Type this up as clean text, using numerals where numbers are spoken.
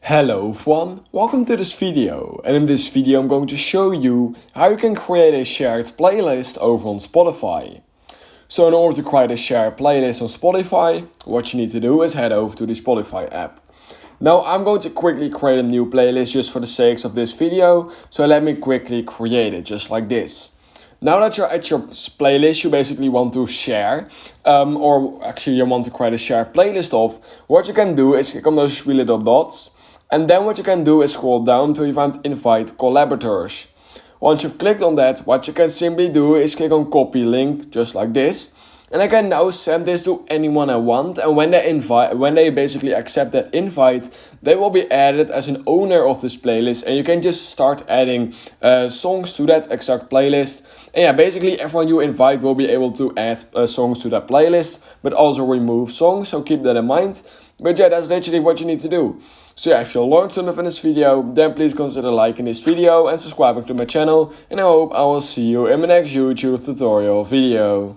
Hello everyone, welcome to this video, and in this video I'm going to show you how you can create a shared playlist over on Spotify. So in order to create a shared playlist on Spotify, what you need to do is head over to the Spotify app. Now I'm going to quickly create a new playlist just for the sakes of this video, so let me quickly create it just like this. Now that you're at your playlist you basically want to share, or actually you want to create a shared playlist of, what you can do is click on those three little dots. And then what you can do is scroll down till you find invite collaborators. Once you've clicked on that, what you can simply do is click on copy link, just like this. And I can now send this to anyone I want, and when they basically accept that invite, they will be added as an owner of this playlist, and you can just start adding songs to that exact playlist. And yeah, basically everyone you invite will be able to add songs to that playlist, but also remove songs, so keep that in mind. But yeah, that's literally what you need to do. So yeah, if you learned something in this video, then please consider liking this video and subscribing to my channel. And I hope I will see you in my next YouTube tutorial video.